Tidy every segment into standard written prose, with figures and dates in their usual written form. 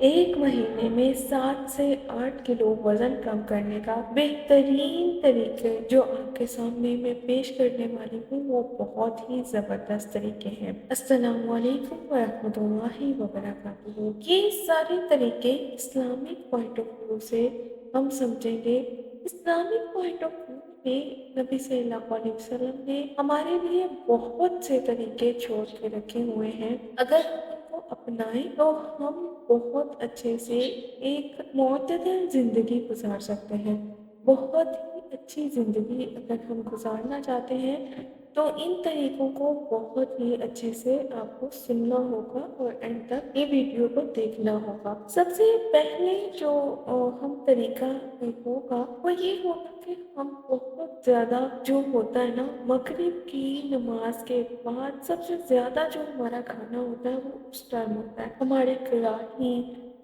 एक महीने में 7 से 8 किलो वजन कम करने का बेहतरीन तरीके जो आपके सामने मैं पेश करने वाली हूँ वो बहुत ही ज़बरदस्त तरीके हैं। अस्सलामु अलैकुम वरहमतुल्लाहि वबरकातुहू। ये सारे तरीके इस्लामिक पॉइंट ऑफ व्यू से हम समझेंगे। इस्लामिक पॉइंट ऑफ व्यू में नबी सल्लल्लाहु अलैहि वसल्लम ने हमारे लिए बहुत से तरीके छोड़ के रखे हुए हैं। अगर हम इनको अपनाएं तो हम बहुत अच्छे से एक मुतदल ज़िंदगी गुजार सकते हैं। बहुत ही अच्छी ज़िंदगी अगर हम गुजारना चाहते हैं तो इन तरीकों को बहुत ही अच्छे से आपको सुनना होगा और एंड तक ये वीडियो को देखना होगा। सबसे पहले जो हम तरीका होगा वो ये होगा कि हम बहुत ज़्यादा जो होता है ना मगरिब की नमाज के बाद सबसे ज़्यादा जो हमारा खाना होता है वो उस टाइम होता है। हमारे कड़ाही,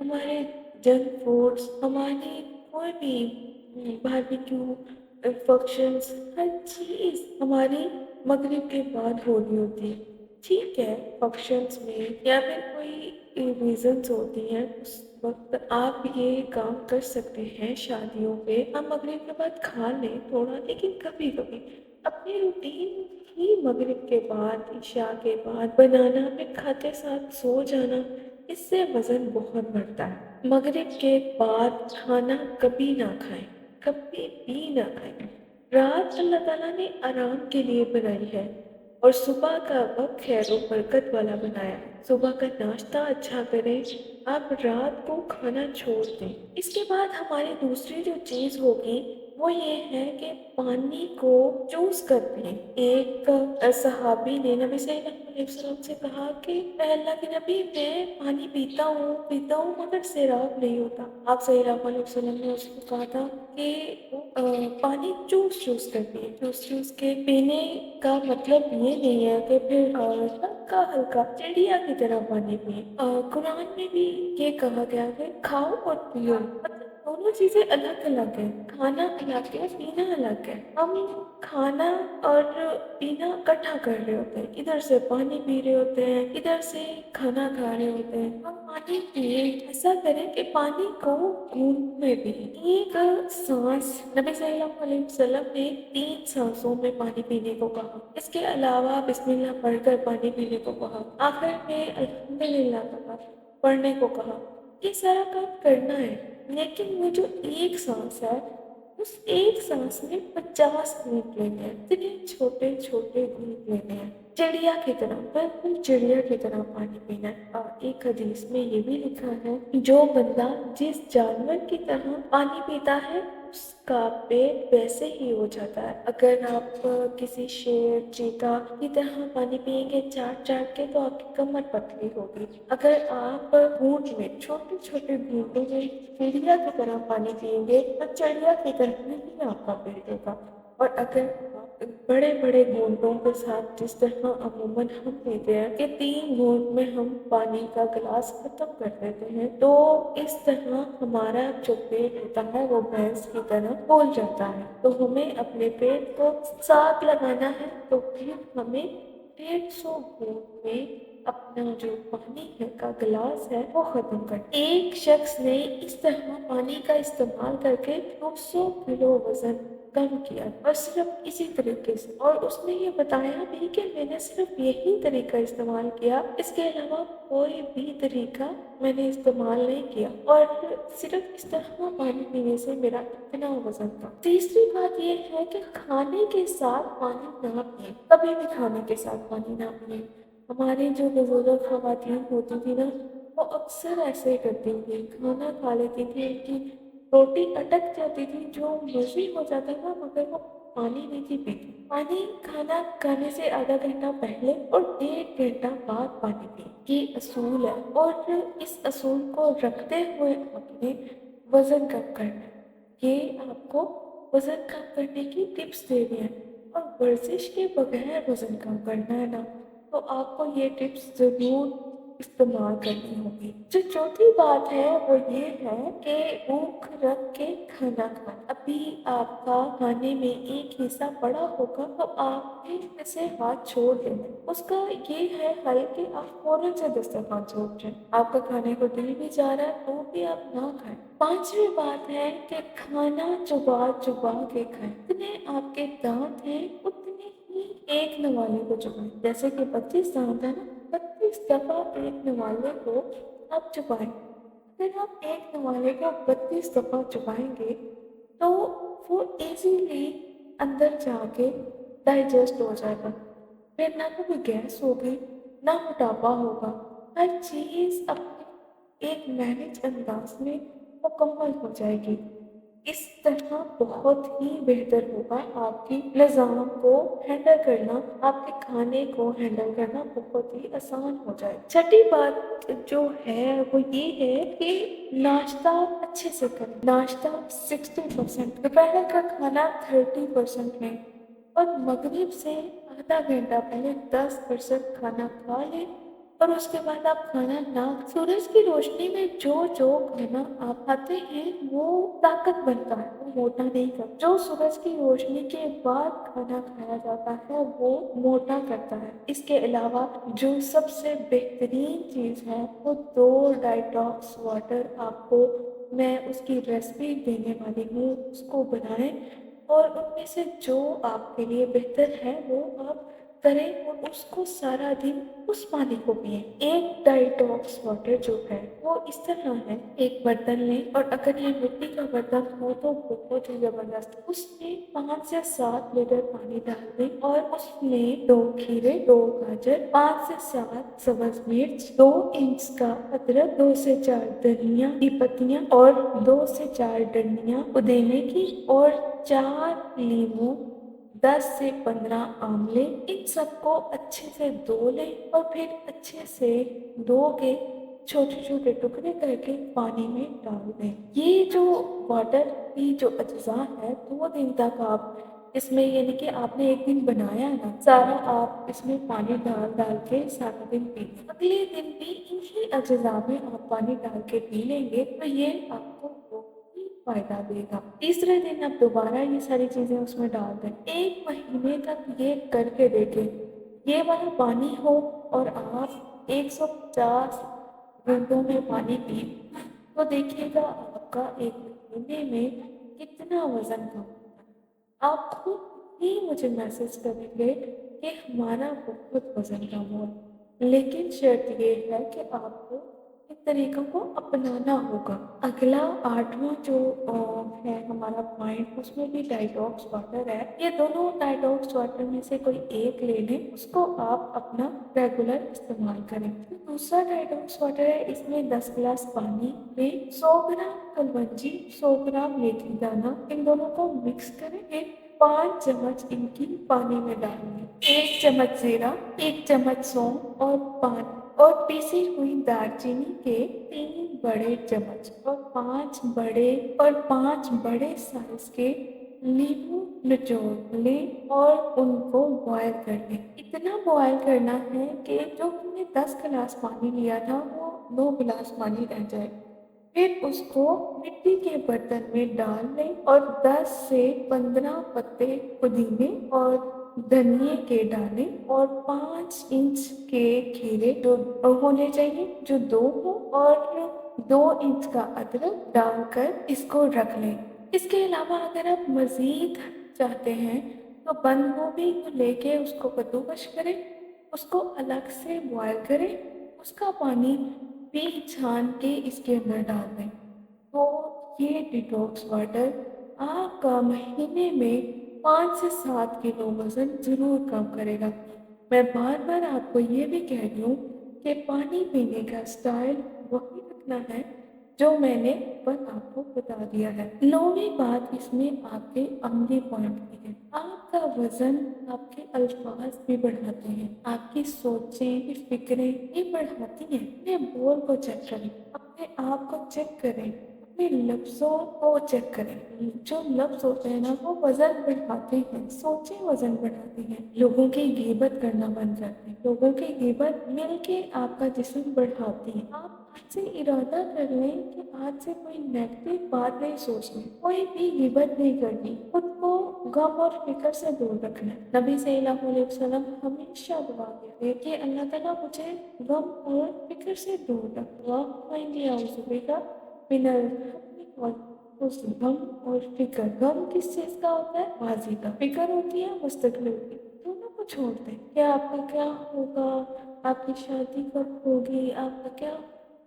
हमारे जंक फूड्स, हमारी कोई भी बारबेक्यू फंक्शंस हर चीज़ हमारी मगरिब के बाद हो रही होती है। ठीक है, फंक्शंस में या फिर कोई रीजंस होती हैं उस वक्त आप ये काम कर सकते हैं। शादियों पे हम मगरिब के बाद खा लें थोड़ा, लेकिन कभी कभी अपने रूटीन ही मगरिब के बाद इशा के बाद बनाना फिर खाते साथ सो जाना, इससे वज़न बहुत बढ़ता है। मगरिब के बाद खाना कभी ना खाएं, कभी भी ना खाएं। रात अल्लाह ताला ने आराम के लिए बनाई है और सुबह का वक्त खैर और बरकत वाला बनाया है। सुबह का नाश्ता अच्छा करें, आप रात को खाना छोड़ दें। इसके बाद हमारी दूसरी जो चीज़ होगी वो ये है कि पानी को चूज कर पिएं। एक सहाबी ने नबी सल्लल्लाहु अलैहि वसल्लम से कहा कि "ऐ अल्लाह के नबी, मैं पानी पीता हूँ मगर सैराब नहीं होता।" आप सल्लल्लाहु अलैहि वसल्लम ने उसको कहा था कि वो पानी चूस चूस कर पिए। चूस चूस के पीने का मतलब ये नहीं है कि फिर हल्का हल्का चिड़िया की तरह पानी पिए। कुरान में भी ये कहा गया है खाओ और पियो, मतलब दोनों चीजें अलग अलग है। खाना अलग है, पीना अलग है। हम खाना और पीना इकट्ठा कर रहे होते हैं, इधर से पानी पी रहे होते हैं, इधर से खाना खा रहे होते हैं। हम पानी पिए, ऐसा करें कि पानी को घूंट में पिए। एक सांस, नबी सल्लल्लाहु अलैहि वसल्लम ने 3 सांसों में पानी पीने को कहा। इसके अलावा बिस्मिल्लाह पढ़कर पानी पीने को कहा। आखिर में अल्हम्दुलिल्लाह कहा, पढ़ने को कहा। ये सारा काम करना है, लेकिन वो जो एक सांस है उस एक सांस में 50 घूंट लेने हैं। इतने छोटे छोटे घूंट लेने हैं, चिड़िया की तरह, बिल्कुल चिड़िया की तरह पानी पीना है। और एक हदीस में ये भी लिखा है जो बंदा जिस जानवर की तरह पानी पीता है उसका पेट वैसे ही हो जाता है। अगर आप किसी शेर चीता की तरह पानी पिएंगे चाट चाट के तो आपकी कमर पतली होगी। अगर आप घूंट में छोटे छोटे घूंटों में चिड़िया की तरह पानी पिएंगे तो चिड़िया की तरह ही आपका पेट होगा। और अगर बड़े बड़े घूंटों के साथ जिस तरह अमूमन हम पीते हैं कि 3 घूंट में हम पानी का गिलास खत्म कर देते हैं, तो इस तरह हमारा जो पेट होता है वो भैंस की तरह फूल जाता है। तो हमें अपने पेट को साग लगाना है, तो फिर हमें 150 घूंट में अपना जो पानी है का गिलास है वो खत्म कर। एक शख्स ने इस तरह पानी का इस्तेमाल करके 200 किलो वजन कम किया और सिर्फ इसी तरीके से। और उसने ये बताया भी कि मैंने सिर्फ यही तरीका इस्तेमाल किया, इसके अलावा कोई भी तरीका मैंने इस्तेमाल नहीं किया, और सिर्फ इस तरह पानी पीने से मेरा इतना वजन था। तीसरी बात ये है कि खाने के साथ पानी ना पिए, कभी भी खाने के साथ पानी ना पिए। हमारी जो बुजुर्ग खवातीन होती थी ना वो अक्सर ऐसे करती थी, खाना खा लेती थी, उनकी रोटी अटक जाती थी, जो मुझे हो जाता था, मगर वो पानी नहीं थी पीती। पानी खाना खाने से आधा घंटा पहले और 1.5 घंटा बाद पानी पिए, ये असूल है। और इस असूल को रखते हुए आपने वजन कम करना है। ये आपको वजन कम करने की टिप्स दे रही हैं। और वर्जिश के बगैर वजन कम करना है ना, तो आपको ये टिप्स ज़रूर इस्तेमाल करनी होगी। जो चौथी बात है वो ये है कि भूख रख के खाना खाएं। अभी आपका खाने में एक हिस्सा पड़ा होगा तो आपने इसे हाथ छोड़ देना। उसका ये है हल कि आप फौरन से दस्तरखान से उठ जाएं। आपका खाने को दिल भी जा रहा है तो भी आप ना खाएं। पांचवी बात है कि खाना चबा चबा के खाएं। जितने आपके दांत हैं उतने ही एक नवाले को चबाएं। जैसे कि 25 दांत है ना, 32 दफा एक नवाले को आप चबाएं। अगर आप एक नवाले को 32 दफा चबाएंगे तो वो इजीली अंदर जाके डाइजेस्ट हो जाएगा। फिर ना कभी गैस होगी ना मोटापा होगा। हर चीज अपने एक मैनेज अंदाज में मुकम्मल हो जाएगी। इस तरह बहुत ही बेहतर होगा। आपकी निज़ाम को हैंडल करना, आपके खाने को हैंडल करना बहुत ही आसान हो जाए। छठी बात जो है वो ये है कि नाश्ता अच्छे से करें। नाश्ता 60%, दोपहर का खाना 30% में, और मगरिब से आधा घंटा पहले 10% खाना खा लें और उसके बाद आप खाना ना। सूरज की रोशनी में जो जो खाना आप खाते हैं वो ताकत बनता है, वो मोटा नहीं करता। जो सूरज की रोशनी के बाद खाना खाया जाता है वो मोटा करता है। इसके अलावा जो सबसे बेहतरीन चीज़ है वो 2 डाइटॉक्स वाटर आपको मैं उसकी रेसिपी देने वाली हूँ, उसको बनाएं और उनमें से जो आपके लिए बेहतर है वो आप करें और उसको सारा दिन उस पानी को पिए। एक डाइटॉक्स वाटर जो है वो इस तरह है, एक बर्तन लें और अगर ये मिट्टी का बर्तन हो तो बहुत ही जबरदस्त, उसमें 5 से 7 लीटर पानी डाल दें और उसमें 2 खीरे, 2 गाजर, 5 से 7 सब्ज मिर्च, 2 इंच का अदरक, 2 से 4 धनिया की पत्तियां और 2 से 4 डंडियां पुदीने की और 4 नींबू, 10 से 15 आंवले। इन सबको अच्छे से धो लें और फिर अच्छे से धो के छोटे छोटे टुकड़े करके पानी में डाल दें। ये जो वाटर की जो अज्जा है 2 दिन तक आप इसमें, यानी कि आपने एक दिन बनाया ना, सारा आप इसमें पानी डाल डाल के सारा दिन पी लें। अगले दिन भी इन्हीं अज्जा में आप पानी डाल के पी लेंगे तो ये आपको फायदा देगा। तीसरे दिन आप दोबारा ये सारी चीजें उसमें डाल दें। 1 महीने तक ये करके देखें। ये वाला पानी हो और आप 150 घंटों में पानी पी तो देखिएगा आपका 1 महीने में कितना वजन कम होगा। आप खुद ही मुझे मैसेज करेंगे कि हमारा बहुत वजन कम हुआ, लेकिन शर्त ये है कि आपको इन तरीकों को अपनाना होगा। अगला 8वां जो है हमारा पॉइंट, उसमें भी डाइटॉक्स वाटर है। ये दोनों डाइटॉक्स वाटर में से कोई एक ले लें, उसको आप अपना रेगुलर इस्तेमाल करें। जो दूसरा डाइटॉक्स वाटर है इसमें 10 गिलास पानी में 100 ग्राम कलवंजी, 100 ग्राम मेथी दाना, इन दोनों को मिक्स करें। फिर 5 चम्मच इनकी पानी में डालेंगे, 1 चम्मच जीरा, 1 चम्मच सौंफ और पानी और पीसी हुई दालचीनी के 3 बड़े चम्मच और 5 बड़े साइज के नींबू निचोड़ लें और उनको बॉयल कर लें। इतना बॉयल करना है कि जो हमने 10 गिलास पानी लिया था वो 9 गिलास पानी रह जाए। फिर उसको मिट्टी के बर्तन में डाल लें और 10 से 15 पत्ते पुदीने और धनिए के डालें और 5 इंच के खीरे जो होने चाहिए, जो 2 हो, और 2 इंच का अदरक डालकर इसको रख लें। इसके अलावा अगर आप मज़ीद चाहते हैं तो बंद गोभी को लेके उसको कद्दूकस करें, उसको अलग से बॉयल करें, उसका पानी भी छान के इसके अंदर डाल दें। तो ये डिटॉक्स वाटर आपका महीने में 5 से 7 किलो वज़न ज़रूर कम करेगा। मैं बार बार आपको ये भी कह रही हूँ कि पानी पीने का स्टाइल वही रखना है जो मैंने ऊपर आपको बता दिया है। 9वीं बात इसमें आपके अमली पॉइंट की है। आपका वजन आपके अल्फाज भी बढ़ाते हैं, आपकी सोचें, फिक्रें ये बढ़ाती हैं। अपने बोल को चेक करें, अपने आप को चेक करें, اپنے لفظوں کو چیک کریں۔ جو لفظ ہوتے ہیں نا وہ وزن بڑھاتے ہیں، سوچیں وزن بڑھاتے ہیں۔ لوگوں کی غیبت کرنا بند کرتے ہیں، لوگوں کی غیبت مل کے آپ کا جسم بڑھاتی ہے۔ آپ آج سے ارادہ کر لیں کہ آج سے کوئی نیگیٹو بات نہیں سوچنی، کوئی بھی غیبت نہیں کرنی، خود کو غم اور فکر سے دور رکھنا ہے۔ نبی صلی اللہ علیہ وسلم ہمیشہ دعا کرتے کہ اللہ تعالیٰ مجھے غم اور فکر سے دور رکھ، من الحزن والحزن، غم اور فکر۔ غم کس چیز کا ہوتا ہے؟ ماضی کا۔ فکر ہوتی ہے مستقبل کی۔ دونوں کو چھوڑ دیں کہ آپ کا کیا ہوگا، آپ کی شادی کب ہوگی، آپ کا کیا،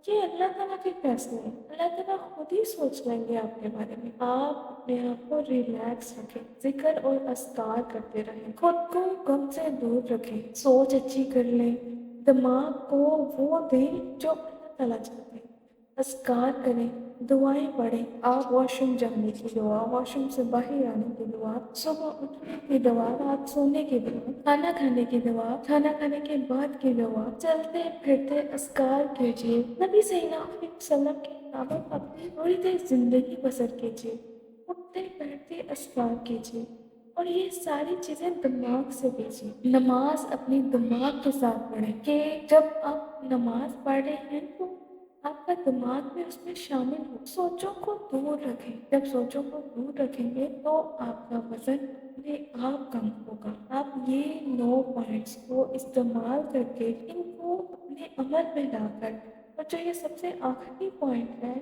یہ اللہ تعالیٰ کے فیصلے ہیں۔ اللہ تعالیٰ خود ہی سوچ لیں گے آپ کے بارے میں۔ آپ اپنے آپ کو ریلیکس رکھیں، ذکر اور اذکار کرتے رہیں، خود کو غم سے دور رکھیں، سوچ اچھی کر لیں، دماغ کو وہ دیں جو اللہ تعالیٰ چاہتے ہیں۔ اذکار کریں، دعائیں پڑھیں۔ آپ واش روم جانے کی دعا، واش روم سے باہر آنے کی دعا، صبح اٹھنے کی دعا، رات سونے کی دعا، کھانا کھانے کی دعا، کھانا کھانے کے بعد کی دعا، چلتے پھرتے اذکار کیجیے۔ نبی صلی اللہ علیہ وسلم کے مطابق اپنی تھوڑی دیر زندگی بسر کیجیے، اٹھتے بیٹھتے اذکار کیجیے، اور یہ ساری چیزیں دماغ سے کیجیے۔ نماز اپنی دماغ کے ساتھ پڑھیں کہ جب آپ نماز پڑھ رہے ہیں تو آپ کا دماغ بھی اس میں شامل ہو۔ سوچوں کو دور رکھیں، جب سوچوں کو دور رکھیں گے تو آپ کا وزن اپنے آپ کم ہوگا۔ آپ یہ 9 پوائنٹس کو استعمال کر کے ان کو اپنے عمل میں لا کر، اور جو یہ سب سے آخری پوائنٹ ہے،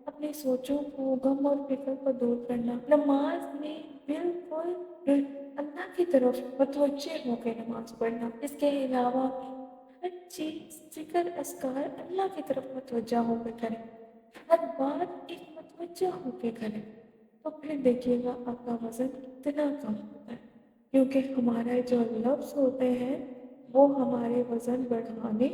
اپنی سوچوں کو، غم اور فکر کو دور کرنا، نماز میں بالکل اللہ کی طرف متوجہ ہو کے نماز پڑھنا۔ اس کے علاوہ ہر چیز، ذکر، اذکار اللہ کی طرف متوجہ ہو کے کریں، ہر بات ایک متوجہ ہو کے کریں، تو پھر دیکھیے گا آپ کا وزن کتنا کم ہوتا ہے، کیونکہ ہمارے جو لفظ ہوتے ہیں وہ ہمارے وزن بڑھانے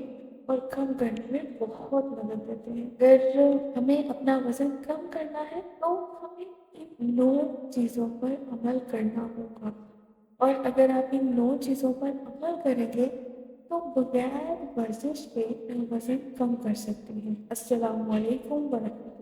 اور کم کرنے میں بہت مدد دیتے ہیں۔ اگر ہمیں اپنا وزن کم کرنا ہے تو ہمیں ان 9 چیزوں پر عمل کرنا ہوگا، اور اگر آپ ان 9 چیزوں پر عمل کریں گے تو بغیر ورزش کے وزن کم کر سکتے ہیں۔ السلام علیکم ورحمۃ اللہ۔